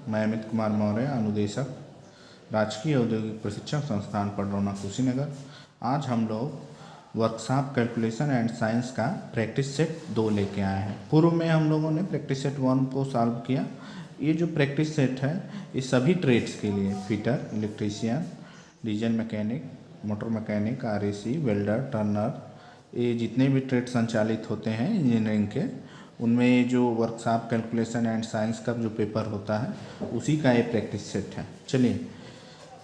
मैं अमित कुमार मौर्य, अनुदेशक, राजकीय औद्योगिक प्रशिक्षण संस्थान पडरौना कुशीनगर। आज हम लोग वर्कशॉप कैलकुलेशन एंड साइंस का प्रैक्टिस सेट 2 लेके आए हैं। पूर्व में हम लोगों ने प्रैक्टिस सेट 1 को सॉल्व किया। ये जो प्रैक्टिस सेट है ये सभी ट्रेड्स के लिए, fitter, electrician, diesel mechanic, motor mechanic, RAC, welder, Turner, ये जितने भी ट्रेड संचालित होते हैं इंजीनियरिंग के, उनमें जो वर्कशॉप कैलकुलेशन एंड साइंस का जो पेपर होता है उसी का ये प्रैक्टिस सेट है। चलिए,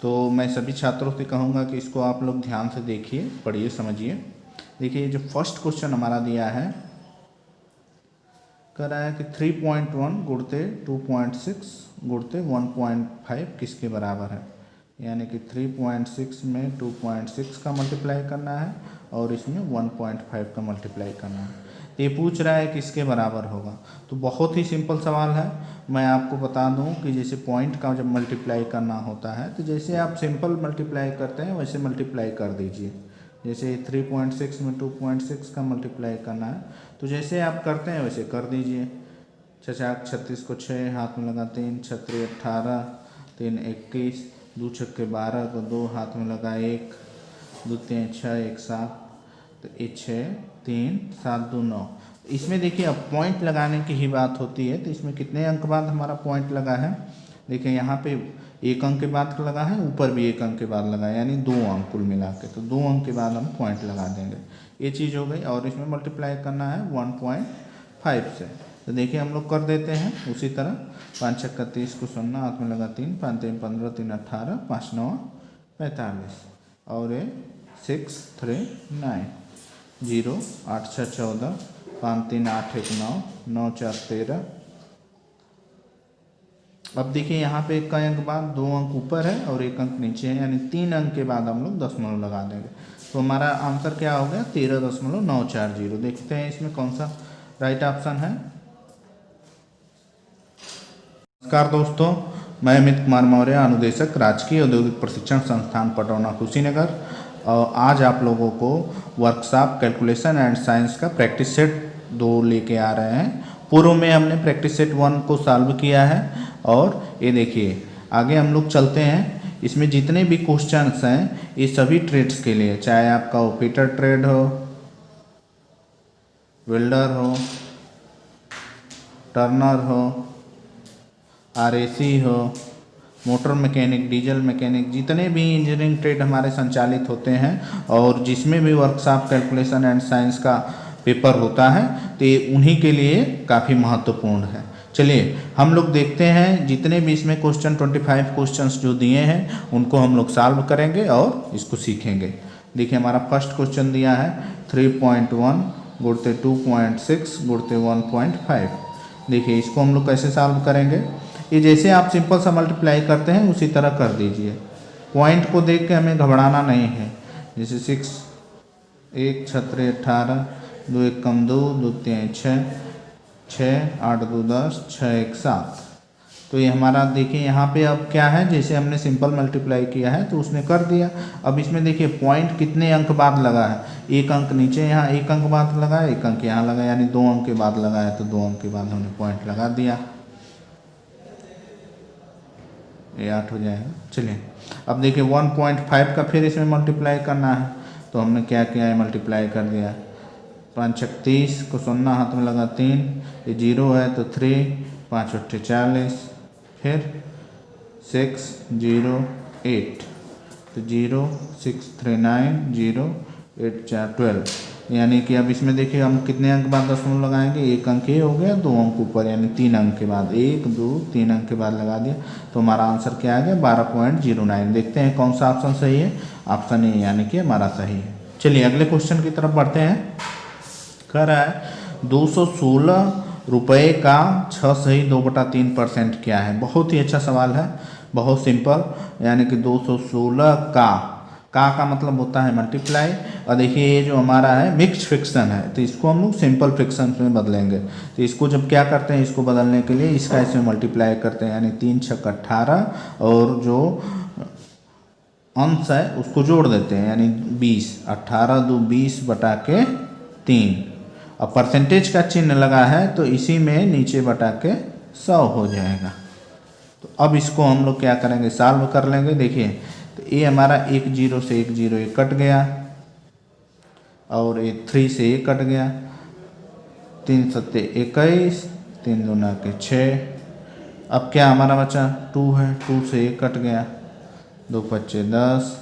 तो मैं सभी छात्रों से कहूँगा कि इसको आप लोग ध्यान से देखिए, पढ़िए, समझिए। देखिए, जो फर्स्ट क्वेश्चन हमारा दिया है, कह रहा है कि 3.1 गुणते 2.6 गुणते 1.5 किसके बराबर है। यानी कि 3.6 में 2.6 का मल्टीप्लाई करना है और इसमें 1.5 का मल्टीप्लाई करना है। ये पूछ रहा है कि इसके बराबर होगा। तो बहुत ही सिंपल सवाल है। मैं आपको बता दूं कि जैसे पॉइंट का जब मल्टीप्लाई करना होता है तो जैसे आप सिंपल मल्टीप्लाई करते हैं वैसे मल्टीप्लाई कर दीजिए। जैसे 3.6 में 2.6 का मल्टीप्लाई करना है तो जैसे आप करते हैं वैसे कर दीजिए। 6 36 को 6 हाथ में लगा 3, 6 18, 3 21, 2 6 12 को 2 हाथ में लगा 1, 2 3 6 1 7, तो ये 6 3 7 2 9। इसमें देखिए अब पॉइंट लगाने की ही बात होती है। तो इसमें कितने अंक बाद हमारा पॉइंट लगा है, देखिए यहाँ पे 1 अंक के बाद लगा है, ऊपर भी 1 अंक के बाद लगा है, यानी 2 अंक कुल मिला के। तो 2 अंक के बाद हम पॉइंट लगा देंगे। ये चीज़ हो गई। और इसमें मल्टीप्लाई करना है 1.5 से। तो देखिए हम लोग कर देते हैं उसी तरह। 5 6 30 को 0 हाथ में लगा 3, 5 3 15, 3 18, 5 9 45 और ये 6 3 9 0 8 6 14, 5 3 8 1 9, 9 4 13। अब देखिए यहाँ पे 1 अंक बाद 2 अंक ऊपर है और 1 अंक नीचे है, यानी 3 अंक के बाद हम लोग दशमलव लगा देंगे। तो हमारा आंसर क्या हो गया, 13.940। देखते हैं इसमें कौन सा राइट ऑप्शन है। नमस्कार दोस्तों, मैं अमित कुमार मौर्य, अनुदेशक, राजकीय औद्योगिक प्रशिक्षण संस्थान पडरौना कुशीनगर। और आज आप लोगों को वर्कशॉप कैलकुलेशन एंड साइंस का प्रैक्टिस सेट 2 लेके आ रहे हैं। पूर्व में हमने प्रैक्टिस सेट 1 को सॉल्व किया है और ये देखिए आगे हम लोग चलते हैं। इसमें जितने भी क्वेश्चंस हैं ये सभी ट्रेड्स के लिए, चाहे आपका वो फिटर ट्रेड हो, वेल्डर हो, टर्नर हो, RAC हो, मोटर मैकेनिक, डीजल मैकेनिक, जितने भी इंजीनियरिंग ट्रेड हमारे संचालित होते हैं और जिसमें भी वर्कशॉप कैलकुलेशन एंड साइंस का पेपर होता है तो ये उन्हीं के लिए काफ़ी महत्वपूर्ण है। चलिए हम लोग देखते हैं जितने भी इसमें क्वेश्चन 25 क्वेश्चंस जो दिए हैं उनको हम लोग सॉल्व करेंगे और इसको सीखेंगे। देखिए हमारा फर्स्ट क्वेश्चन दिया है 3.1 गुणते 2.6 गुणते 1.5। देखिए इसको हम लोग कैसे सॉल्व करेंगे, ये जैसे आप सिंपल सा मल्टीप्लाई करते हैं उसी तरह कर दीजिए। पॉइंट को देख के हमें घबराना नहीं है। जैसे 6 1 6 18, 2 1 2, 2 3 6, 6 8 2 10, 6 1 7। तो ये हमारा देखिए यहाँ पे अब क्या है, जैसे हमने सिंपल मल्टीप्लाई किया है तो उसने कर दिया। अब इसमें देखिए पॉइंट कितने अंक बाद लगा है, 1 अंक नीचे, यहाँ 1 अंक बाद लगा है, 1 अंक यहाँ लगा, यानी 2 अंक के बाद लगा है। तो 2 अंक के बाद हमने पॉइंट लगा दिया। ये 8 हो जाएगा। चलिए अब देखिए 1.5 का फिर इसमें मल्टीप्लाई करना है। तो हमने क्या किया है, मल्टीप्लाई कर दिया। 5 6 30 को 0 हाथ में लगा 3, ये 0 है तो 3, 5 8 40, फिर 6 0 8, तो 0 6 3 9 0 8 4 12। यानी कि अब इसमें देखिए हम कितने अंक बाद दशमलव लगाएंगे, 1 अंक ये हो गया, 2 अंक ऊपर, यानी 3 अंक के बाद 1 2 3 अंक के बाद लगा दिया। तो हमारा आंसर क्या आ गया, 12.09। देखते हैं कौन सा ऑप्शन सही है। ऑप्शन ए यानी कि हमारा सही है। चलिए अगले क्वेश्चन की तरफ बढ़ते हैं। कह रहा है 216 रुपये का 6 सही 2/3% क्या है। बहुत ही अच्छा सवाल है, बहुत सिंपल। यानी कि 216 का मतलब होता है मल्टीप्लाई। और देखिए ये जो हमारा है मिक्स्ड फ्रिक्शन है तो इसको हम लोग सिंपल फ्रिक्शन में बदलेंगे। तो इसको जब क्या करते हैं, इसको बदलने के लिए इसका इसमें मल्टीप्लाई करते हैं, यानी 3 6 18 और जो अंश है उसको जोड़ देते हैं, यानी 20। 18 2 20 बटा के 3। अब परसेंटेज का चिन्ह लगा है तो इसी में नीचे बटा के 100 हो जाएगा। तो अब इसको हम लोग क्या करेंगे, सॉल्व कर लेंगे। देखिए तो ये हमारा 1 0 से 1 0 1 कट गया, और ये 3 से 1 कट गया, 3 7 21, 3 2 9 6। अब क्या हमारा बचा 2 है, 2 से 1 कट गया, 2 5 10।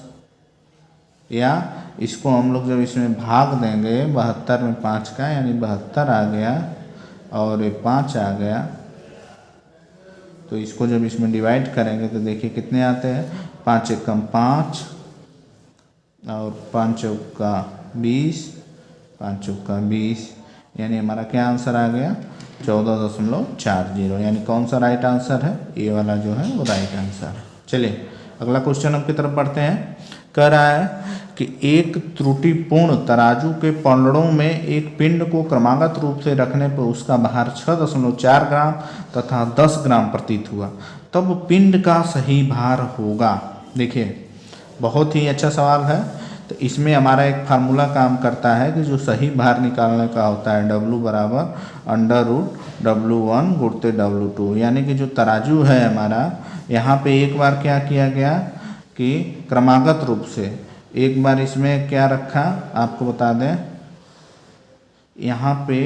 या इसको हम लोग जब इसमें भाग देंगे 72 में 5 का, यानी 72 आ गया, और ये 5 आ गया। तो इसको जब इसमें डिवाइड करेंगे तो देखिए कितने आते हैं, 5 एकम 5, और 5 चौका 20, 5 चौका 20, यानी हमारा क्या आंसर आ गया 14.40। यानी कौन सा राइट आंसर है, ये वाला जो है वो राइट आंसर है। चलिए अगला क्वेश्चन अब की तरफ बढ़ते हैं। कह रहा है कि एक त्रुटिपूर्ण तराजू के पलड़ों में एक पिंड को क्रमागत रूप से रखने पर उसका भार 6.4 ग्राम तथा 10 ग्राम प्रतीत हुआ, तब पिंड का सही भार होगा। देखिए बहुत ही अच्छा सवाल है। तो इसमें हमारा एक फार्मूला काम करता है कि जो सही भार निकालने का होता है W बराबर √W1 गुणते W2। यानी कि जो तराजू है हमारा, यहाँ पे एक बार क्या किया गया कि क्रमागत रूप से एक बार इसमें क्या रखा, आपको बता दें, यहाँ पे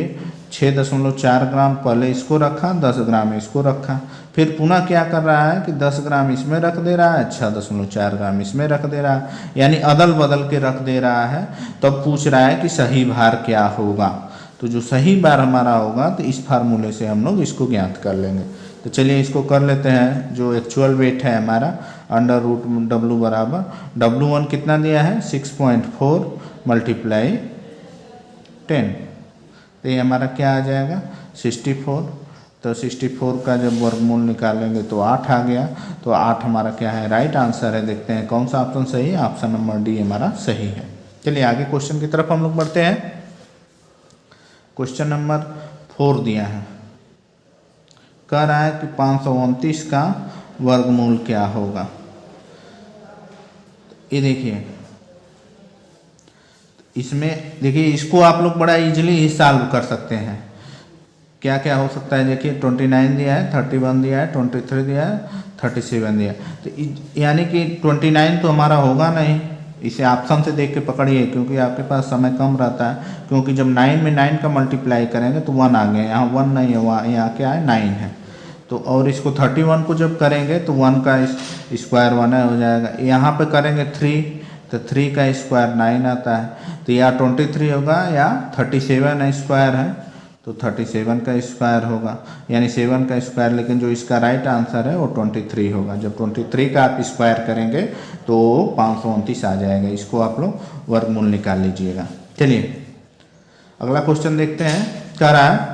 6.4 ग्राम पहले इसको रखा, 10 ग्राम इसको रखा, फिर पुनः क्या कर रहा है कि 10 ग्राम इसमें रख दे रहा है, 6.4 ग्राम इसमें रख दे रहा है, यानी अदल बदल के रख दे रहा है। तब पूछ रहा है कि सही भार क्या होगा। तो जो सही भार हमारा होगा तो इस फार्मूले से हम लोग इसको ज्ञात कर लेंगे। तो चलिए इसको कर लेते हैं। जो एक्चुअल वेट है हमारा √W बराबर W1 कितना दिया है 6.4 × 10, तो ये हमारा क्या आ जाएगा 64। तो 64 का जब वर्गमूल निकालेंगे तो 8 आ गया। तो 8 हमारा क्या है राइट आंसर है। देखते हैं कौन सा ऑप्शन सही है। ऑप्शन नंबर डी हमारा सही है। चलिए आगे क्वेश्चन की तरफ हम लोग बढ़ते हैं। क्वेश्चन नंबर 4 दिया है, कह रहा है कि 529 का वर्गमूल क्या होगा। ये देखिए इसमें देखिए इसको आप लोग बड़ा इजीली ही सॉल्व कर सकते हैं। क्या क्या हो सकता है देखिए 29 दिया है, 31 दिया है, 23 दिया है, 37 दिया है। तो यानी कि 29 तो हमारा होगा नहीं, इसे ऑप्शन से देख के पकड़िए क्योंकि आपके पास समय कम रहता है। क्योंकि जब 9 में 9 का मल्टीप्लाई करेंगे तो 1 आ गया, यहाँ 1 नहीं है, वहाँ यहाँ क्या है 9 है। तो और इसको 31 को जब करेंगे तो 1 का स्क्वायर 1 हो जाएगा। यहाँ पे करेंगे 3 तो 3 का स्क्वायर 9 आता है। तो या 23 होगा या 37 स्क्वायर है तो 37 का स्क्वायर होगा, यानी 7 का स्क्वायर। लेकिन जो इसका राइट आंसर है वो 23 होगा। जब 23 का आप स्क्वायर करेंगे तो 529 आ जाएगा। इसको आप लोग वर्गमूल निकाल लीजिएगा। चलिए अगला क्वेश्चन देखते हैं। कह रहा है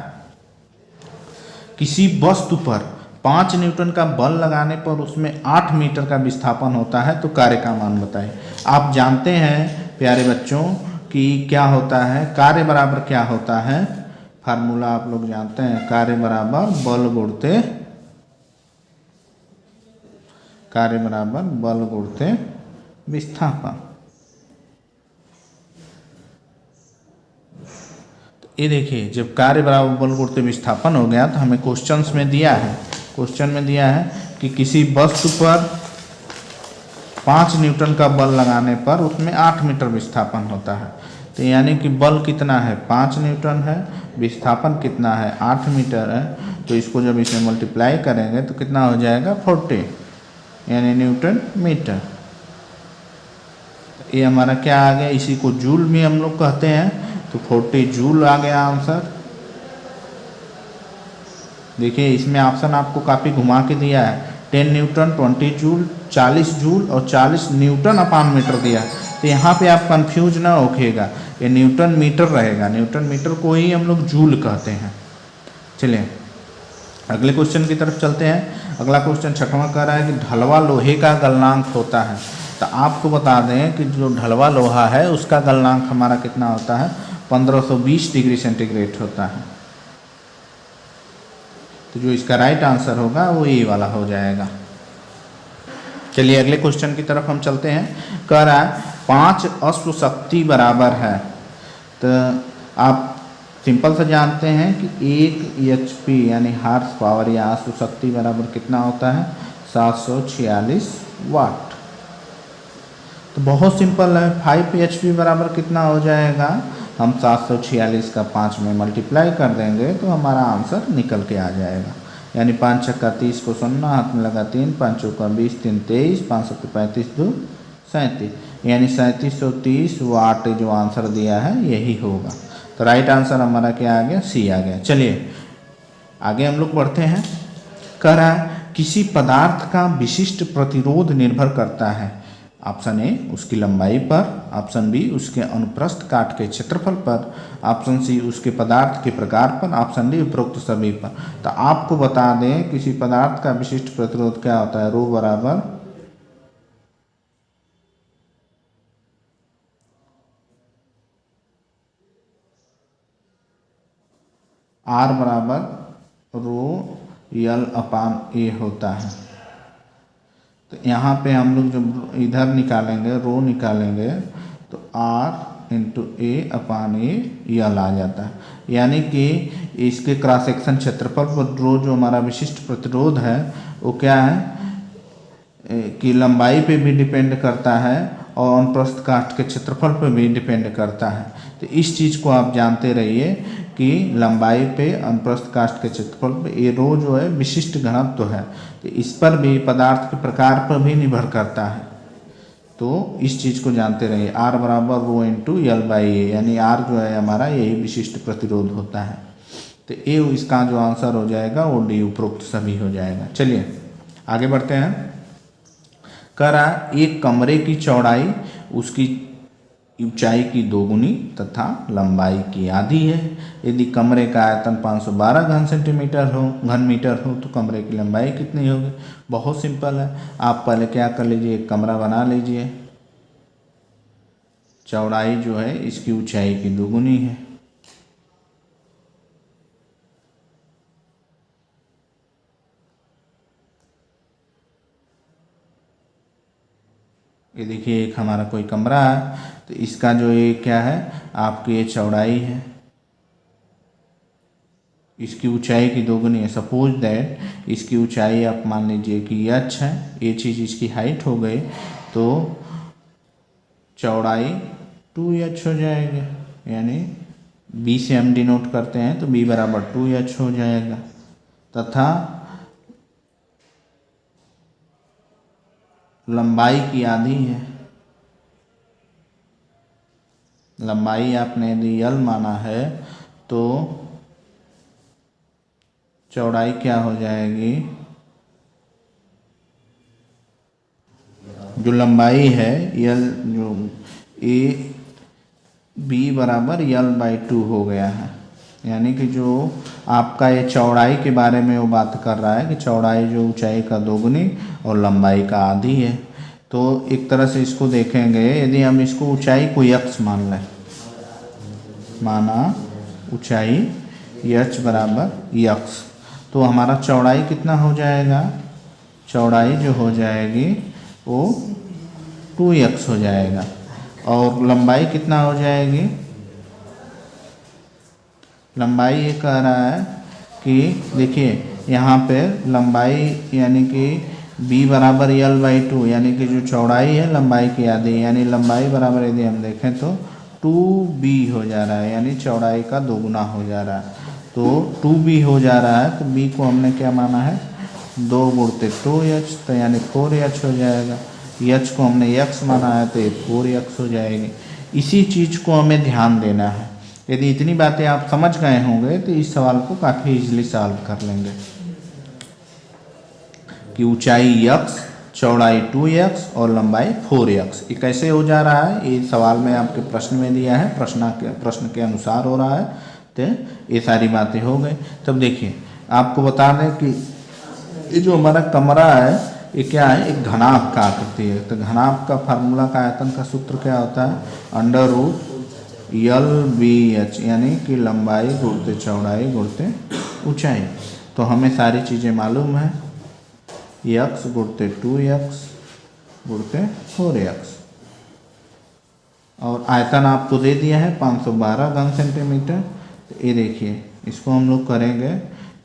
किसी वस्तु पर 5 न्यूटन का बल लगाने पर उसमें 8 मीटर का विस्थापन होता है, तो कार्य का मान बताएं। आप जानते हैं प्यारे बच्चों कि क्या होता है, कार्य बराबर क्या होता है, फार्मूला आप लोग जानते हैं। कार्य बराबर बल गुणते विस्थापन। ये देखिए जब कार्य बराबर बल गुणते विस्थापन हो गया तो हमें क्वेश्चंस में दिया है, कि किसी वस्तु पर 5 न्यूटन का बल लगाने पर उसमें 8 मीटर विस्थापन होता है। तो यानी कि बल कितना है 5 न्यूटन है, विस्थापन कितना है 8 मीटर है। तो इसको जब इसमें मल्टीप्लाई करेंगे तो कितना हो जाएगा 40, यानी न्यूटन मीटर। ये हमारा क्या आ गया, इसी को जूल में हम लोग कहते हैं। तो 40 जूल आ गया आंसर। देखिए इसमें ऑप्शन आपको काफ़ी घुमा के दिया है। 10 न्यूटन, 20 जूल, 40 जूल और 40 न्यूटन अपान मीटर दिया। तो यहाँ पे आप कंफ्यूज ना होइएगा, ये न्यूटन मीटर रहेगा। न्यूटन मीटर को ही हम लोग जूल कहते हैं। चलिए अगले क्वेश्चन की तरफ चलते हैं। अगला क्वेश्चन 6वां कह रहा है कि ढलवा लोहे का गलनांक होता है। तो आपको बता दें कि जो ढलवा लोहा है उसका गलनांक हमारा कितना होता है 1520 डिग्री सेंटीग्रेड होता है। तो जो इसका राइट आंसर होगा वो ये वाला हो जाएगा। चलिए अगले क्वेश्चन की तरफ हम चलते हैं। कह रहा है 5 अश्व शक्ति बराबर है। तो आप सिंपल से जानते हैं कि 1 HP यानी हार्स पावर या अश्व शक्ति बराबर कितना होता है 746 वाट। तो बहुत सिंपल है, 5 HP बराबर कितना हो जाएगा, हम 746 का 5 में मल्टीप्लाई कर देंगे तो हमारा आंसर निकल के आ जाएगा। यानी 5 छक्का 30 को 0, हाथ में लगा 3, 5 चौका 20, 3 23, 5 सत्ते 35, 2 37, यानी 3730 वाट जो आंसर दिया है यही होगा। तो राइट आंसर हमारा क्या आ गया, सी आ गया। चलिए आगे हम लोग बढ़ते हैं। कह रहा है किसी पदार्थ का विशिष्ट प्रतिरोध निर्भर करता है, ऑप्शन ए उसकी लंबाई पर, ऑप्शन बी उसके अनुप्रस्थ काट के क्षेत्रफल पर, ऑप्शन सी उसके पदार्थ के प्रकार पर, ऑप्शन डी उपरोक्त सभी पर। तो आपको बता दें किसी पदार्थ का विशिष्ट प्रतिरोध क्या होता है, रो बराबर आर बराबर रो यल अपान ए होता है। तो यहाँ पे हम लोग जब इधर निकालेंगे, रो निकालेंगे, तो आर इंटू ए अपान ए यल आ जाता है। यानी कि इसके क्रॉस सेक्शन क्षेत्रफल पर रो जो हमारा विशिष्ट प्रतिरोध है वो क्या है कि लंबाई पे भी डिपेंड करता है और अनुप्रस्थ काट के क्षेत्रफल पर भी डिपेंड करता है। तो इस चीज़ को आप जानते रहिए कि लंबाई पे, अनुप्रस्थ काट के क्षेत्रफल पे ये रो जो है विशिष्ट घनत्व है, तो इस पर भी पदार्थ के प्रकार पर भी निर्भर करता है। तो इस चीज़ को जानते रहिए, आर बराबर रो इंटू यल बाई ए, यानी आर जो है हमारा यही विशिष्ट प्रतिरोध होता है। तो ए इसका जो आंसर हो जाएगा वो डी उपरोक्त सभी हो जाएगा। चलिए आगे बढ़ते हैं। कह रहा है एक कमरे की चौड़ाई उसकी ऊंचाई की दोगुनी तथा लंबाई की आधी है। यदि कमरे का आयतन 512 घन मीटर हो तो कमरे की लंबाई कितनी होगी। बहुत सिंपल है, आप पहले क्या कर लीजिए, एक कमरा बना लीजिए, चौड़ाई जो है इसकी ऊंचाई की दोगुनी है। ये देखिए एक हमारा कोई कमरा है, तो इसका जो ये क्या है आपकी ये चौड़ाई है, इसकी ऊंचाई की दोगुनी है। सपोज दैट इसकी ऊंचाई आप मान लीजिए कि h है, ये चीज़ इसकी हाइट हो गई, तो चौड़ाई 2h हो जाएगी। यानी b से हम डिनोट करते हैं तो b बराबर 2h हो जाएगा। तथा लंबाई की आधी है, लंबाई आपने यदि यल माना है तो चौड़ाई क्या हो जाएगी, जो लंबाई है यल जो ए बी बराबर यल बाई 2 हो गया है। यानी कि जो आपका ये चौड़ाई के बारे में वो बात कर रहा है कि चौड़ाई जो ऊंचाई का दोगुनी और लंबाई का आधी है। तो एक तरह से इसको देखेंगे, यदि हम इसको ऊंचाई को x मान लें, माना ऊंचाई h बराबर x, तो हमारा चौड़ाई कितना हो जाएगा, चौड़ाई जो हो जाएगी वो 2x हो जाएगा। और लंबाई कितना हो जाएगी, लंबाई ये कह रहा है कि देखिए यहाँ पे लंबाई यानी कि b बराबर यल बाई 2, यानी कि जो चौड़ाई है लंबाई की आधी, यानी लंबाई बराबर यदि हम देखें तो 2b हो जा रहा है, यानी चौड़ाई का दोगुना हो जा रहा है। तो 2b हो जा रहा है तो b को हमने क्या माना है 2 गुणते 2h, तो यानी 4h हो जाएगा। h को हमने x माना है तो ये 4x हो जाएगी। इसी चीज़ को हमें ध्यान देना है। यदि इतनी बातें आप समझ गए होंगे तो इस सवाल को काफ़ी इजीली सॉल्व कर लेंगे कि ऊंचाई x, चौड़ाई 2x और लंबाई 4x। ये कैसे हो जा रहा है, ये सवाल में आपके प्रश्न में दिया है, प्रश्न के अनुसार हो रहा है। तो ये सारी बातें हो गई। तब देखिए आपको बता दें कि ये जो हमारा कमरा है ये क्या है, एक घनाभ का आकृति है। तो घनाभ का फार्मूला का आयतन का सूत्र क्या होता है, अंडर रूट यल बी एच, यानी कि लंबाई गुणते चौड़ाई गुणते ऊंचाई। तो हमें सारी चीज़ें मालूम है, x गुणते 2x गुणते 4x, और आयतन आपको दे दिया है 512 घन सेंटीमीटर। तो ये देखिए इसको हम लोग करेंगे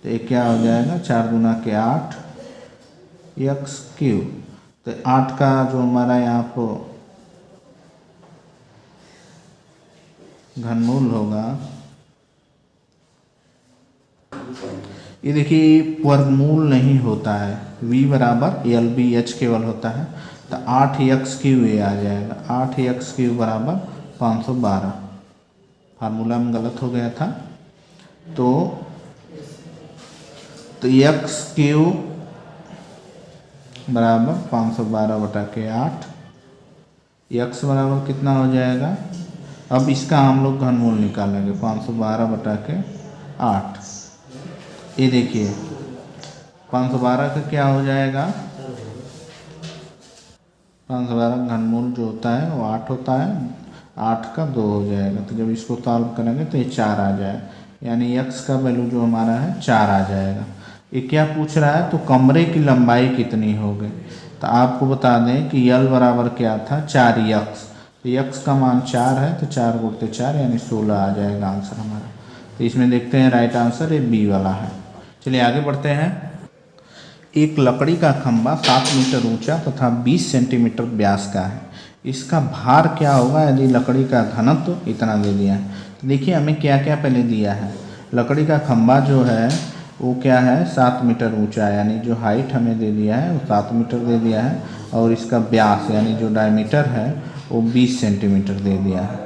तो ये क्या हो जाएगा, 4 गुना के 8 एक्स क्यू। तो 8 का जो हमारा यहाँ पर घनमूल होगा, ये देखिए वर्गमूल नहीं होता है, v बराबर एल बी एच केवल होता है। तो 8x³ ये आ जाएगा, 8x³ बराबर 512। फार्मूला में गलत हो गया था। तो x³ बराबर 512/8। x बराबर कितना हो जाएगा, अब इसका हम लोग घनमूल निकालेंगे 512/8। ये देखिए 512 का क्या हो जाएगा, 512 घनमूल जो होता है वो 8 होता है, 8 का 2 हो जाएगा। तो जब इसको सॉल्व करेंगे तो ये 4 आ जाए, यानी x का वैल्यू जो हमारा है 4 आ जाएगा। ये क्या पूछ रहा है, तो कमरे की लंबाई कितनी होगी। तो आपको बता दें कि L बराबर क्या था, 4x। तो x का मान 4 है, तो 4 गुणित 4 यानी 16 आ जाएगा आंसर हमारा। तो इसमें देखते हैं राइट आंसर ये बी वाला है। चलिए आगे बढ़ते हैं। एक लकड़ी का खंभा 7 मीटर ऊंचा तथा 20 सेंटीमीटर व्यास का है। इसका भार क्या होगा यदि लकड़ी का घनत्व इतना दे दिया है। तो देखिए हमें क्या क्या पहले दिया है। लकड़ी का खंभा जो है वो क्या है, 7 मीटर ऊंचा है, यानी जो हाइट हमें दे दिया है वो 7 मीटर दे दिया है, और इसका व्यास यानी जो डायमीटर है वो 20 सेंटीमीटर दे दिया है।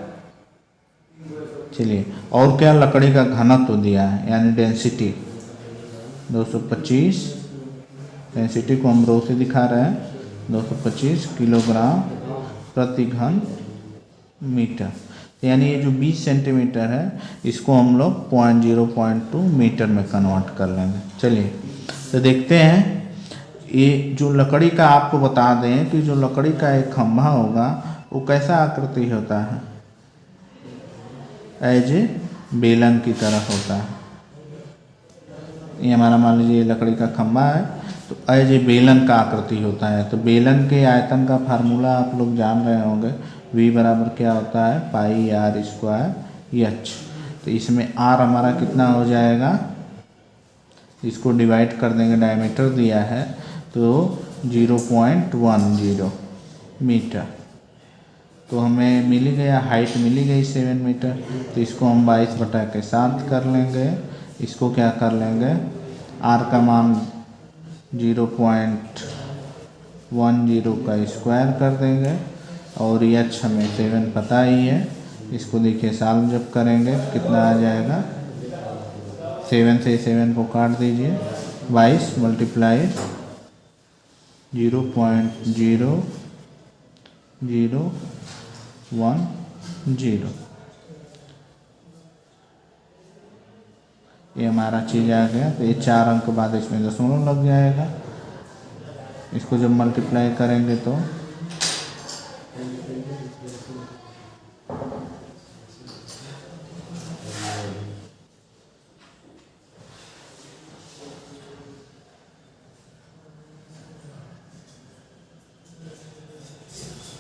चलिए और क्या, लकड़ी का घनत्व दिया है यानी डेंसिटी 225, डेंसिटी को हम रो से दिखा रहे हैं, 225 किलोग्राम प्रति घन मीटर। यानी ये जो 20 सेंटीमीटर है इसको हम लोग 0.2 मीटर में कन्वर्ट कर लेंगे। चलिए तो देखते हैं। ये जो लकड़ी का आपको बता दें कि जो लकड़ी का एक खंभा होगा वो कैसा आकृति होता है, एज ए बेलन की तरह होता है। ये हमारा मान लीजिए लकड़ी का खंभा है, तो एज ए बेलन का आकृति होता है। तो बेलन के आयतन का फार्मूला आप लोग जान रहे होंगे, v बराबर क्या होता है, πr² h। तो इसमें r हमारा कितना हो जाएगा, इसको डिवाइड कर देंगे, डायमीटर दिया है तो 0.10 मीटर। तो हमें मिली गया, हाइट मिली गई 7 मीटर। तो इसको हम 22/7 कर लेंगे। इसको क्या कर लेंगे, r का मान 0.10 का स्क्वायर कर देंगे, और h हमें 7 पता ही है। इसको देखिए सॉल्व जब करेंगे कितना आ जाएगा, 7 से 7 को काट दीजिए, 22 × 0.0010। ये हमारा चीज़ आ गया। तो ये 4 अंक के बाद इसमें दशमलव लग जाएगा। इसको जब मल्टीप्लाई करेंगे तो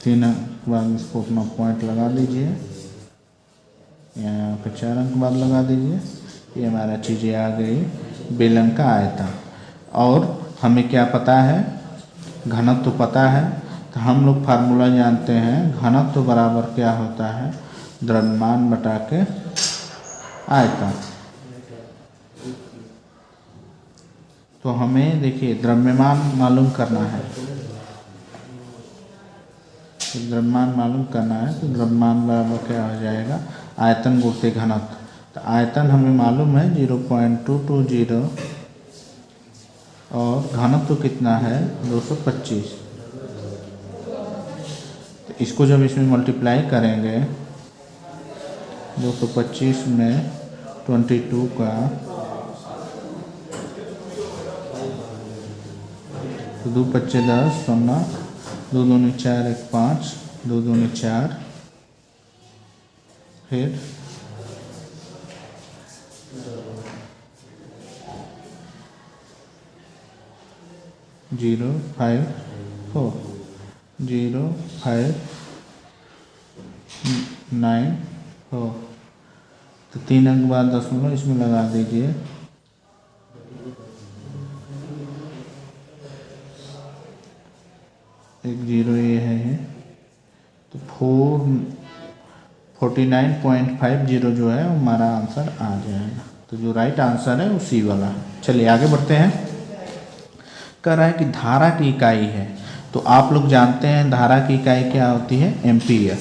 तीन अंक बाद इसको अपना पॉइंट लगा दीजिए, यहाँ पे 4 अंक बाद लगा दीजिए। ये हमारा चीज़ें आ गई, बेलन का आयतन। और हमें क्या पता है, घनत्व पता है। तो हम लोग फार्मूला जानते हैं, घनत्व बराबर क्या होता है, द्रव्यमान बटा के आयतन। तो हमें देखिए द्रव्यमान मालूम करना है, तो द्रव्यमान मालूम करना है। तो द्रव्यमान बराबर क्या हो जाएगा, आयतन गुणित घनत्व। तो आयतन हमें मालूम है 0.220, और घनत्व कितना है 225। तो इसको जब इसमें मल्टीप्लाई करेंगे, 225 में 22 का, तो 2 × 5 = 10, 0, 2 दूनी 4, 1 5, 2 दूनी 4, फिर 054 0594। तो 3 अंक बाद दशमलव इसमें लगा दीजिए, एक जीरो ये है ये, तो 49.50 जो है हमारा आंसर आ जाएगा। तो जो राइट आंसर है वो सी वाला है। चलिए आगे बढ़ते हैं। कह रहा है कि धारा की इकाई है, तो आप लोग जानते हैं धारा की इकाई क्या होती है, एम्पीयर।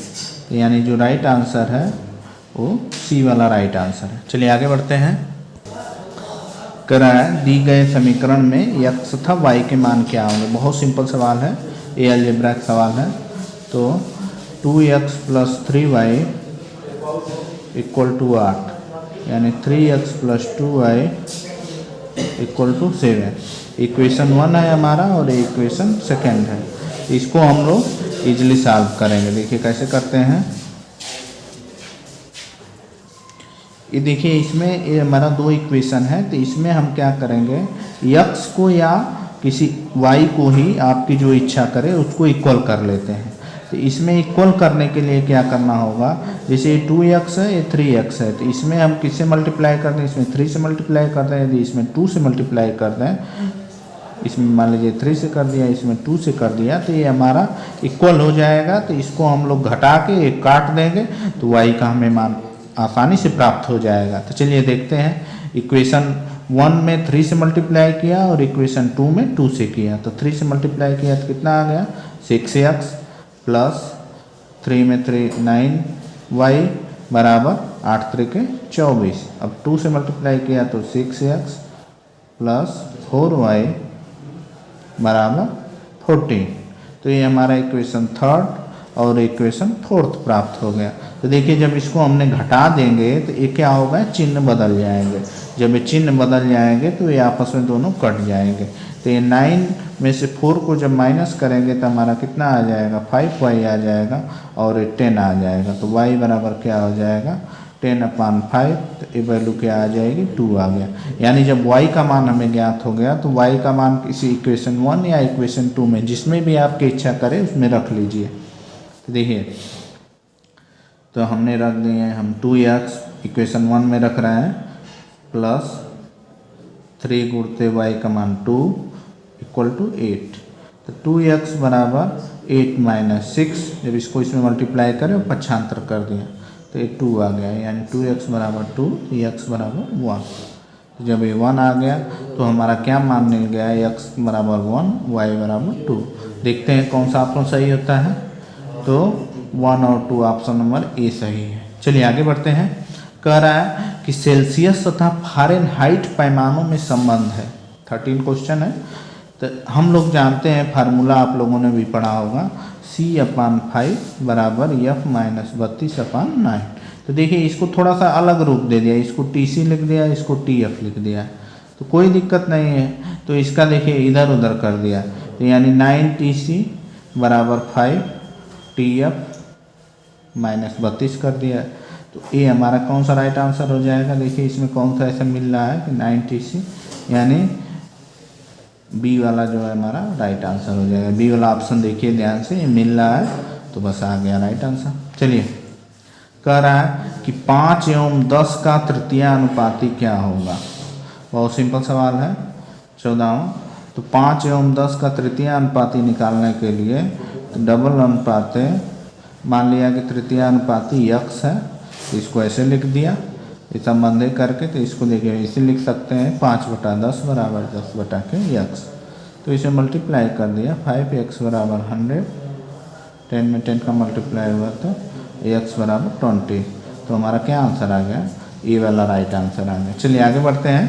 तो यानी जो राइट आंसर है वो सी वाला राइट आंसर है। चलिए आगे बढ़ते हैं। कह रहा है दी गए समीकरण में x तथा y के मान क्या होंगे। बहुत सिंपल सवाल है, ये अलजेब्रा सवाल है। तो 2x + 3y = 8, यानी 3x + 2y = 7। इक्वेशन 1 है हमारा और इक्वेशन सेकेंड है। इसको हम लोग इजीली सॉल्व करेंगे। देखिए कैसे करते हैं। ये देखिए इसमें ये हमारा दो इक्वेशन है, तो इसमें हम क्या करेंगे, x को या किसी y को ही आपकी जो इच्छा करे उसको इक्वल कर लेते हैं। तो इसमें इक्वल करने के लिए क्या करना होगा, जैसे ये 2x है ये 3x है, तो इसमें हम किससे मल्टीप्लाई कर दें, इसमें 3 से मल्टीप्लाई कर दें। यदि इसमें 2 से मल्टीप्लाई कर दें, इसमें मान लीजिए 3 से कर दिया, इसमें 2 से कर दिया, तो ये हमारा इक्वल हो जाएगा। तो इसको हम लोग घटा के एक काट देंगे तो y का हमें मान आसानी से प्राप्त हो जाएगा। तो चलिए देखते हैं। इक्वेशन 1 में 3 से मल्टीप्लाई किया और इक्वेशन 2 में 2 से किया। तो 3 से मल्टीप्लाई किया तो कितना आ गया, 6x प्लस 3 में 3 9y बराबर 8 3 24। अब 2 से मल्टीप्लाई किया तो 6x प्लस 4y बराबर 14। तो ये हमारा इक्वेशन थर्ड और इक्वेशन फोर्थ प्राप्त हो गया। तो देखिए जब इसको हमने घटा देंगे तो ये क्या होगा, चिन्ह बदल जाएंगे। जब ये चिन्ह बदल जाएंगे तो ये आपस में दोनों कट जाएंगे। तो ये 9 में से 4 को जब माइनस करेंगे तो हमारा कितना आ जाएगा, 5y आ जाएगा और 10 आ जाएगा। तो y बराबर क्या हो जाएगा, 10/5। तो ये वैल्यू क्या आ जाएगी, 2 आ गया। यानी जब y का मान हमें ज्ञात हो गया तो y का मान किसी इक्वेशन 1 या इक्वेशन 2 में जिसमें भी आपकी इच्छा करे उसमें रख लीजिए। तो देखिए तो हमने रख दिए हैं, हम 2x इक्वेशन 1 में रख रहे हैं प्लस 3 गुणते y का मान 2 = 8। तो 2x बराबर 8 - 6, जब इसको इसमें मल्टीप्लाई करें और पक्षांतर कर दिया तो ये 2 आ गया। यानी 2x बराबर 2, x बराबर 1। तो जब ये 1 आ गया तो हमारा क्या मान मिल गया, x बराबर 1, y बराबर 2। देखते हैं कौन सा ऑप्शन सही होता है। तो 1 और 2 ऑप्शन नंबर ए सही है। चलिए आगे बढ़ते हैं। कह रहा है कि सेल्सियस तथा फ़ारेनहाइट पैमानों में संबंध है। 13 क्वेश्चन है। तो हम लोग जानते हैं फार्मूला, आप लोगों ने भी पढ़ा होगा, C/5 बराबर F - 32/9। तो देखिए इसको थोड़ा सा अलग रूप दे दिया, इसको TC लिख दिया, इसको TF लिख दिया, तो कोई दिक्कत नहीं है। तो इसका देखिए इधर उधर कर दिया, तो यानी 9TC बराबर 5TF - 32 कर दिया। तो ये हमारा कौन सा राइट आंसर हो जाएगा। देखिए इसमें कौन सा ऐसा मिल रहा है कि 9TC, यानी बी वाला जो है हमारा राइट आंसर हो जाएगा। बी वाला ऑप्शन देखिए ध्यान से, ये मिल रहा है तो बस आ गया राइट आंसर। चलिए कह रहा है कि 5 एवं 10 का तृतीयानुपाती क्या होगा। बहुत सिंपल सवाल है। 14वां, तो 5 एवं 10 का तृतीयानुपाती निकालने के लिए तो डबल अनुपात, मान लिया कि तृतीयानुपाती x है तो इसको ऐसे लिख दिया इस संबंधित करके। तो इसको देखिए इसे लिख सकते हैं 5/10 बराबर 10/x। तो इसे मल्टीप्लाई कर दिया, 5x बराबर 100, 10 में 10 का मल्टीप्लाई हुआ तो x बराबर 20। तो हमारा क्या आंसर आ गया, ए वाला राइट आंसर आ गया। चलिए आगे बढ़ते हैं।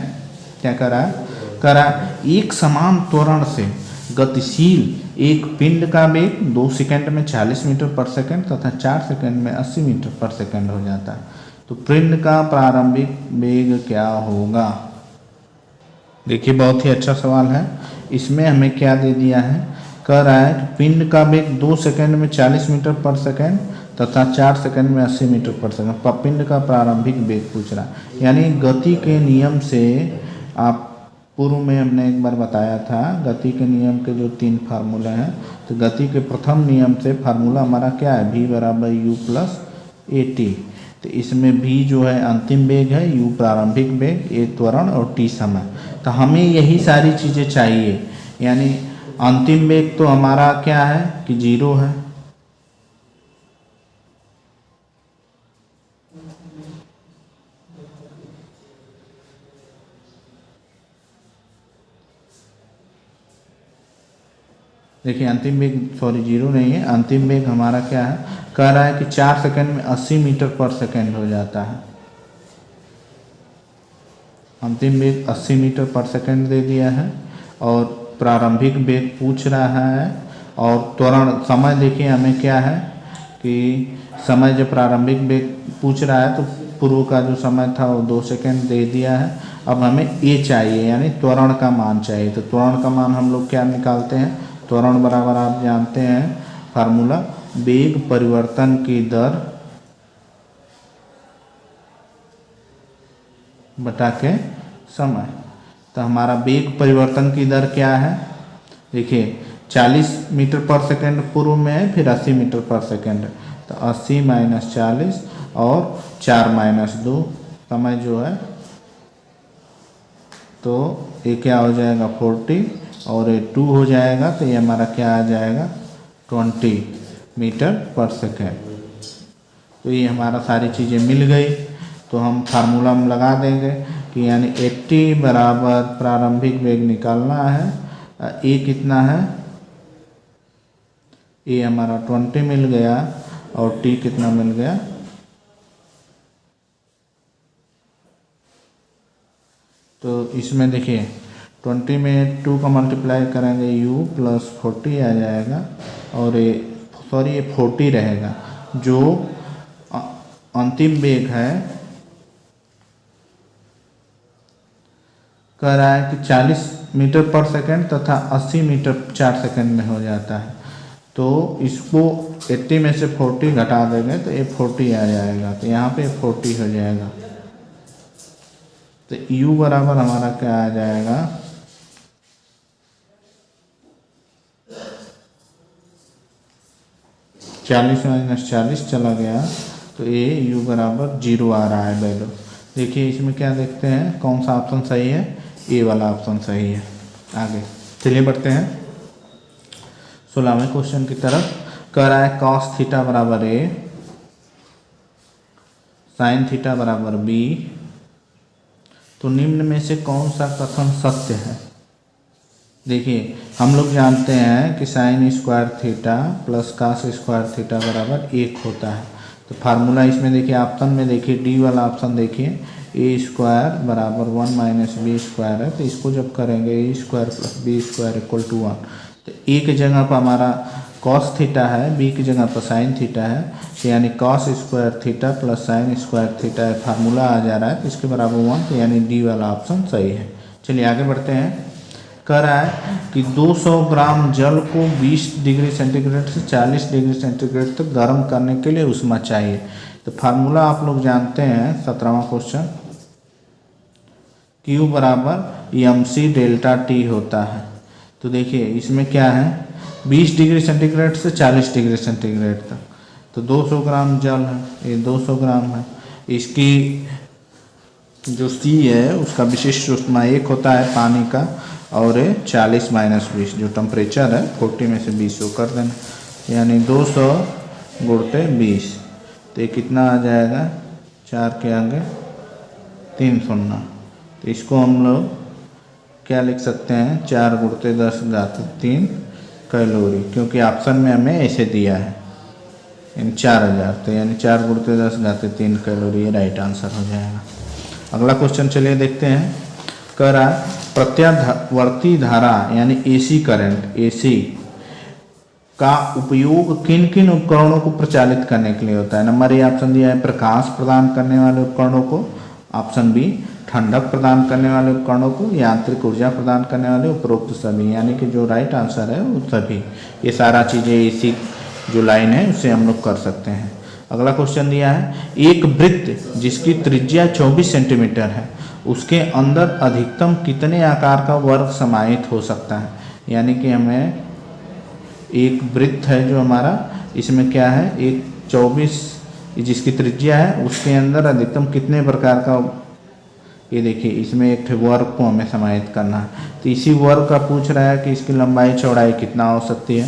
क्या कर रहा है, कह रहा है एक समान त्वरण से गतिशील एक पिंड का वेग 2 सेकंड में 40 मीटर/सेकंड तथा 4 सेकंड में 80 मीटर/सेकंड हो जाता है। तो पिंड का प्रारंभिक वेग क्या होगा। देखिए बहुत ही अच्छा सवाल है। इसमें हमें क्या दे दिया है, कह रहा है कि पिंड का वेग 2 सेकंड में 40 मीटर/सेकंड तथा 4 सेकंड में 80 मीटर/सेकंड। पिंड का प्रारंभिक वेग पूछ रहा है। यानी गति के नियम से, आप पूर्व में हमने एक बार बताया था गति के नियम के जो 3 फार्मूले हैं। तो गति के प्रथम नियम से फार्मूला हमारा क्या है, v बराबर u + at। तो इसमें v जो है अंतिम वेग है, u प्रारंभिक वेग, a त्वरण और t समय। तो हमें यही सारी चीज़ें चाहिए। यानी अंतिम वेग तो हमारा क्या है कि 0 है। देखिए अंतिम वेग 0 नहीं है, अंतिम वेग हमारा क्या है, कह रहा है कि 4 सेकंड में 80 मीटर पर सेकंड हो जाता है। अंतिम वेग 80 मीटर पर सेकंड दे दिया है और प्रारंभिक वेग पूछ रहा है और त्वरण समय देखिए हमें क्या है कि समय जब प्रारंभिक वेग पूछ रहा है तो पूर्व का जो समय था वो 2 सेकंड दे दिया है। अब हमें ए चाहिए यानी त्वरण का मान चाहिए। तो त्वरण का मान हम लोग क्या निकालते हैं, त्वरण बराबर आप जानते हैं फार्मूला वेग परिवर्तन की दर बटा के समय। तो हमारा वेग परिवर्तन की दर क्या है, देखिए 40 मीटर पर सेकंड पूर्व में है, फिर 80 मीटर पर सेकंड है। तो 80 माइनस 40 और 4 माइनस 2 समय जो है तो ये क्या हो जाएगा 40 और ये 2 हो जाएगा। तो ये हमारा क्या आ जाएगा 20 मीटर पर सेकेंड। तो ये हमारा सारी चीज़ें मिल गई। तो हम फार्मूला में लगा देंगे कि यानी 80 बराबर प्रारंभिक वेग निकालना है। ए कितना है, ए हमारा 20 मिल गया और टी कितना मिल गया, तो इसमें देखिए 20 में 2 का मल्टीप्लाई करेंगे u प्लस 40 आ जाएगा और ये 40 रहेगा। जो अंतिम वेग है कह रहा है कि 40 मीटर पर सेकंड तथा 80 मीटर 4 सेकंड में हो जाता है। तो इसको 80 में से 40 घटा देंगे तो ये 40 आ जाएगा। तो यहाँ पे 40 हो जाएगा। तो u बराबर हमारा क्या आ जाएगा, चालीस माइनस 40 चला गया तो ये u बराबर 0 आ रहा है वैल्यू। देखिए इसमें क्या देखते हैं कौन सा ऑप्शन सही है, ए वाला ऑप्शन सही है। आगे चलिए बढ़ते हैं 16वें क्वेश्चन की तरफ। कह रहा है cos थीटा बराबर a साइन थीटा बराबर b, तो निम्न में से कौन सा कथन सत्य है। देखिए हम लोग जानते हैं कि sine square theta plus cos square theta बराबर 1 होता है। तो फार्मूला इसमें देखिए ऑप्शन में देखिए डी वाला ऑप्शन देखिए ए स्क्वायर बराबर 1 माइनस बी स्क्वायर है। तो इसको जब करेंगे a square plus b square equal to 1, तो ए की जगह पर हमारा कॉस थीटा है, बी की जगह पर साइन थीटा है, तो यानी cos square theta plus sign square theta है फार्मूला आ जा रहा है। तो इसके बराबर 1, तो यानी डी वाला ऑप्शन सही है। चलिए आगे बढ़ते हैं। कह रहा है कि 200 ग्राम जल को 20 डिग्री सेंटीग्रेड से 40 डिग्री सेंटीग्रेड तक गर्म करने के लिए ऊष्मा चाहिए। तो फार्मूला आप लोग जानते हैं 17वां क्वेश्चन, Q बराबर mc डेल्टा टी होता है। तो देखिए इसमें क्या है 20 डिग्री सेंटीग्रेड से 40 डिग्री सेंटीग्रेड तक, तो 200 ग्राम जल है, ये 200 ग्राम है। इसकी जो C है उसका विशिष्ट ऊष्मा 1 होता है पानी का, और 40 माइनस 20 जो टेम्परेचर है 40 में से 20 को कर देना, यानी 200 गुणते 20, तो ये कितना आ जाएगा 4 के आगे 3 शून्य। तो इसको हम लोग क्या लिख सकते हैं 4 गुणते 10 घात 3 कैलोरी, क्योंकि ऑप्शन में हमें ऐसे दिया है यानी 4000, तो यानी 4 गुणते 10 घात 3 कैलोरी, ये राइट आंसर हो जाएगा। अगला क्वेश्चन चलिए देखते हैं। कह रहा है प्रत्यावर्ती धारा यानी एसी करंट एसी का उपयोग किन किन उपकरणों को प्रचालित करने के लिए होता है। नंबर ए ऑप्शन दिया है प्रकाश प्रदान करने वाले उपकरणों को, ऑप्शन बी ठंडक प्रदान करने वाले उपकरणों को, यांत्रिक ऊर्जा प्रदान करने वाले, उपरोक्त सभी, यानी कि जो राइट आंसर है वो सभी। ये सारा चीज़ें एसी जो लाइन है उससे हम लोग कर सकते हैं। अगला क्वेश्चन दिया है एक वृत्त जिसकी त्रिज्या 24 सेंटीमीटर है उसके अंदर अधिकतम कितने आकार का वर्ग समाहित हो सकता है। यानी कि हमें एक वृत्त है जो हमारा, इसमें क्या है एक 24 जिसकी त्रिज्या है उसके अंदर अधिकतम कितने प्रकार का ये देखिए इसमें एक वर्ग को हमें समाहित करना है, तो इसी वर्ग का पूछ रहा है कि इसकी लंबाई चौड़ाई कितना हो सकती है।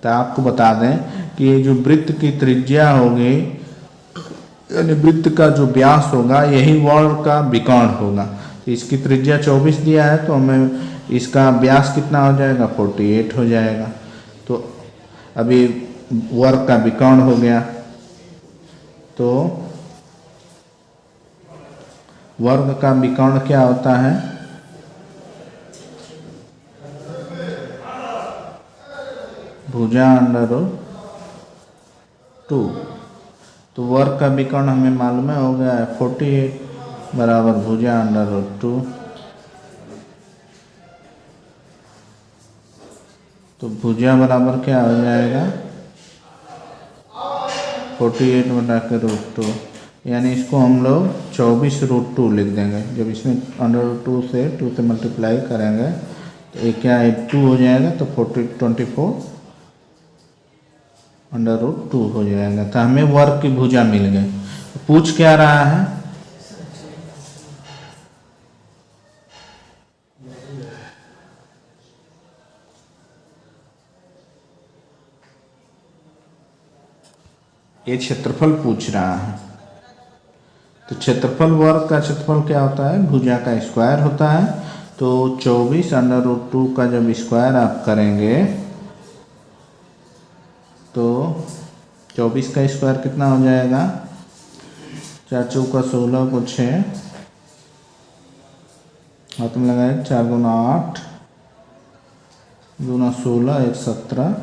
तो आपको बता दें कि ये जो वृत्त की त्रिज्या होगी यानी वृत्त का जो व्यास होगा यही वर्ग का विकर्ण होगा। तो इसकी त्रिज्या 24 दिया है, तो हमें इसका व्यास कितना हो जाएगा 48 हो जाएगा। तो अभी वर्ग का विकर्ण हो गया, तो वर्ग का विकर्ण क्या होता है, भुजा √2। तो वर्ग का विकर्ण हमें मालूम हो गया है 48 बराबर भुजा √2। तो भुजा बराबर क्या हो जाएगा 48 बटा के √2, यानी इसको हम लोग 24√2 लिख देंगे। जब इसमें √2 से 2 से मल्टीप्लाई करेंगे तो ये क्या है 2 हो जाएगा, तो 24 √2 हो जाएगा। तो हमें वर्ग की भुजा मिल गई। पूछ क्या रहा है, ये क्षेत्रफल पूछ रहा है। तो क्षेत्रफल वर्ग का क्षेत्रफल क्या होता है, भुजा का स्क्वायर होता है। तो 24 √2 का जब स्क्वायर आप करेंगे तो 24 का स्क्वायर कितना हो जाएगा, 4 चौका 16 को 6 हाथ में लगाए, 4 दूना 8 दूना 16 1 17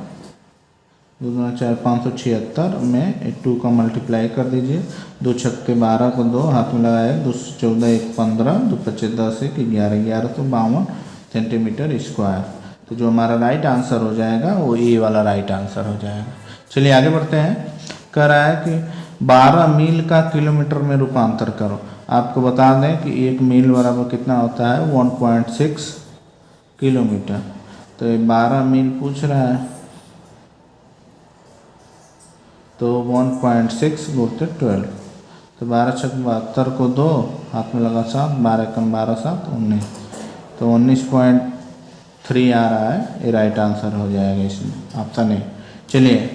दूना 4 576 में 2 का मल्टीप्लाई कर दीजिए। 2 छक्के 12 को 2 हाथ में लगाए, 2 14 1 15 2 25 10 1 11 1152 सेंटीमीटर स्क्वायर। तो जो हमारा राइट आंसर हो जाएगा वो ए वाला राइट आंसर हो जाएगा। चलिए आगे बढ़ते हैं। कह रहा है कि 12 मील का किलोमीटर में रूपांतर करो। आपको बता दें कि 1 मील बराबर कितना होता है 1.6 किलोमीटर। तो ये 12 मील पूछ रहा है, तो 1.6 गुणित 12, तो 12 छक 72 को 2 हाथ में लगा 7 12 कम 12 7 19, तो 19.3 आ रहा है। ये राइट आंसर हो जाएगा इसमें, ऑप्शन ए। चलिए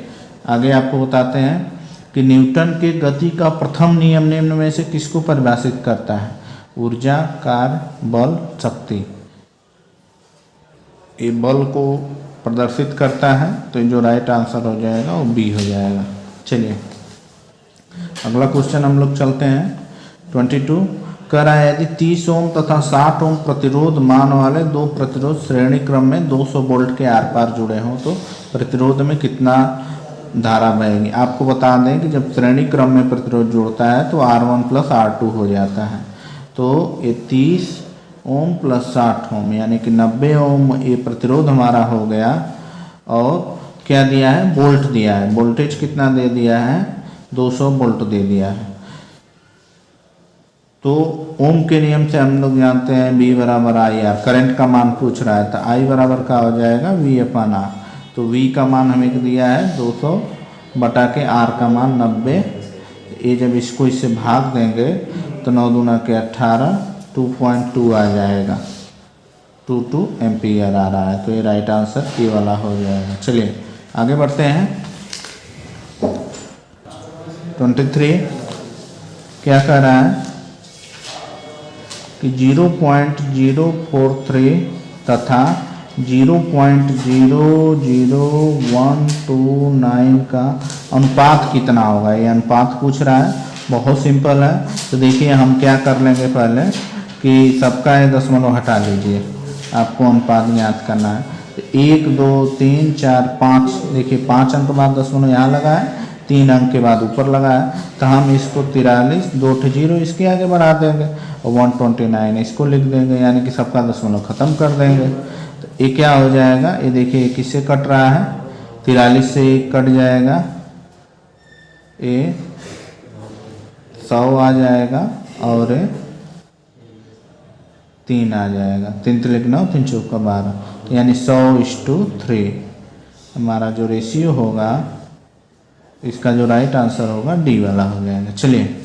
आगे आपको बताते हैं कि न्यूटन के गति का प्रथम नियम निम्न में से किसको परिभाषित करता है, ऊर्जा, कार्य, बल, शक्ति। ये बल को प्रदर्शित करता है, तो जो राइट आंसर हो जाएगा वो बी हो जाएगा। चलिए अगला क्वेश्चन हम लोग चलते हैं। 22 कह रहा है यदि 30 ओम तथा 60 ओम प्रतिरोध मान वाले दो प्रतिरोध श्रेणी क्रम में 200 वोल्ट के आर पार जुड़े हों तो प्रतिरोध में कितना धारा बहेगी। आपको बता दें कि जब श्रेणी क्रम में प्रतिरोध जुड़ता है तो R1 + R2 हो जाता है। तो ये 30 ओम + 60 ओम यानी कि 90 ओम ये प्रतिरोध हमारा हो गया। और क्या दिया है, वोल्ट दिया है। वोल्टेज कितना दे दिया है 200 वोल्ट दे दिया है। तो ओम के नियम से हम लोग जानते हैं V बराबर IR, करंट का मान पूछ रहा है तो I बराबर का हो जाएगा V/R। तो V का मान हमें दिया है 200 बटा के R का मान 90। ये जब इसको इससे भाग देंगे तो 9 दूना के 18 2.2 आ जाएगा, 22 एम्पियर आ रहा है। तो ये राइट आंसर ए वाला हो जाएगा। चलिए आगे बढ़ते हैं। 23 क्या कह रहा है कि 0.043 तथा 0.00129 का अनुपात कितना होगा। ये अनुपात पूछ रहा है, बहुत सिंपल है। तो देखिए हम क्या कर लेंगे पहले कि सबका ये दशमलव हटा लीजिए, आपको अनुपात ज्ञात करना है। तो 1 2 3 4 5, देखिए 5 अंक के बाद दशमलव यहाँ लगा है, 3 अंक के बाद ऊपर लगा है। तो हम इसको 43 2 0 इसके आगे बढ़ा देंगे और 129 इसको लिख देंगे, यानी कि सबका दशमलव ख़त्म कर देंगे। तो ये क्या हो जाएगा, ये देखिए किससे कट रहा है 43 से 1 कट जाएगा, ये 100 आ जाएगा और 3 आ जाएगा। 3 3 9 3 चौका 12, यानी 100:3 हमारा जो रेशियो होगा इसका जो राइट आंसर होगा डी वाला हो जाएगा। चलिए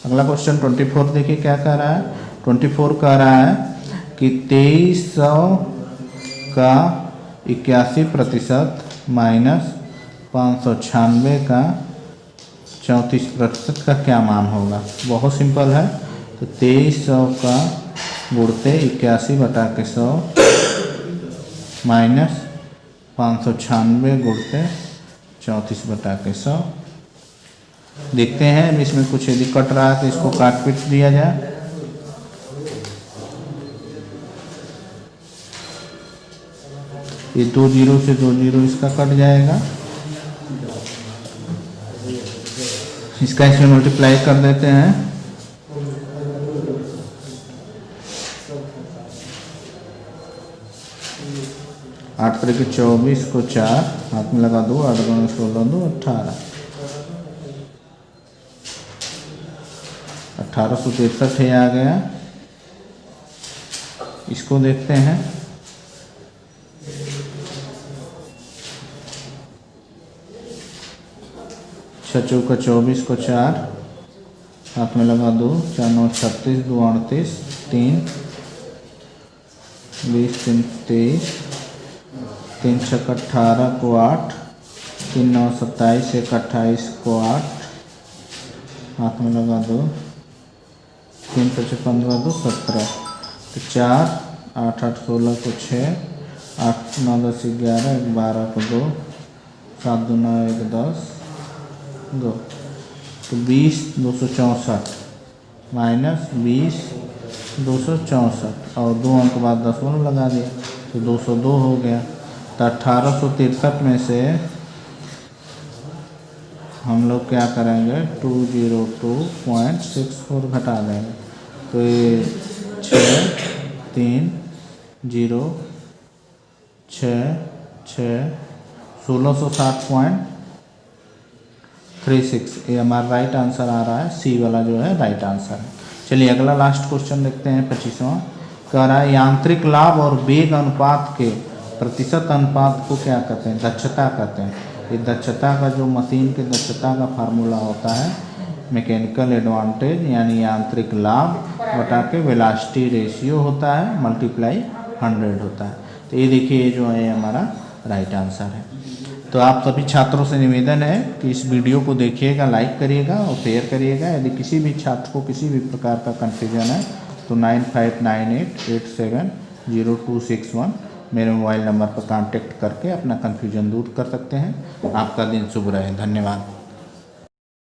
अगला क्वेश्चन 24 देखिए क्या कह रहा है। 24 कह रहा है कि 2300 का 81% माइनस 596 का 34% का क्या मान होगा। बहुत सिंपल है। तो 2300 का गुणते 81/100 माइनस 596 गुणते 34/100। देखते हैं इसमें कुछ यदि कट रहा है तो इसको काट पीट दिया जाए। ये 2 जीरो से 2 जीरो इसका कट जाएगा, इसका इसमें मल्टीप्लाई कर देते हैं। 8 3 के 24 को 4 हाथ में लगा दो, 8 2 16 2 18, 1863 ये आ गया। इसको देखते हैं। 6 चौका 24 को 4 हाथ में लगा दो, 4 9 36 2 38 3 20 3 23 3 6 18 को 8 3 9 27 1 28 को 8 हाथ में लगा दो, 3 5 15 2 17, तो 4 8 8 16 को 6 8 9 10 11 1 12 को 2 7 2 9 1 10 2, तो 20 264 माइनस 20 264 और 2 अंक बाद 10 लगा दिया तो 202 हो गया। तो 1863 में से हम लोग क्या करेंगे 202.64 घटा देंगे। तो ये 6 3 0 6 6 1660.36 ये हमारा राइट आंसर आ रहा है। सी वाला जो है राइट आंसर है। चलिए अगला लास्ट क्वेश्चन देखते हैं 25वां। कह रहा है यांत्रिक लाभ और वेग अनुपात के प्रतिशत अनुपात को क्या कहते हैं, दक्षता कहते हैं। ये दक्षता का जो मशीन के दक्षता का फार्मूला होता है मैकेनिकल एडवांटेज यानी यांत्रिक लाभ बटा के वेलोसिटी रेशियो होता है मल्टीप्लाई 100 होता है। तो ये देखिए ये जो है हमारा राइट आंसर है। तो आप सभी छात्रों से निवेदन है कि इस वीडियो को देखिएगा, लाइक करिएगा और शेयर करिएगा। यदि किसी भी छात्र को किसी भी प्रकार का कन्फ्यूजन है तो 9598870261 मेरे मोबाइल नंबर पर कांटेक्ट करके अपना कन्फ्यूजन दूर कर सकते हैं। आपका दिन शुभ रहे। धन्यवाद।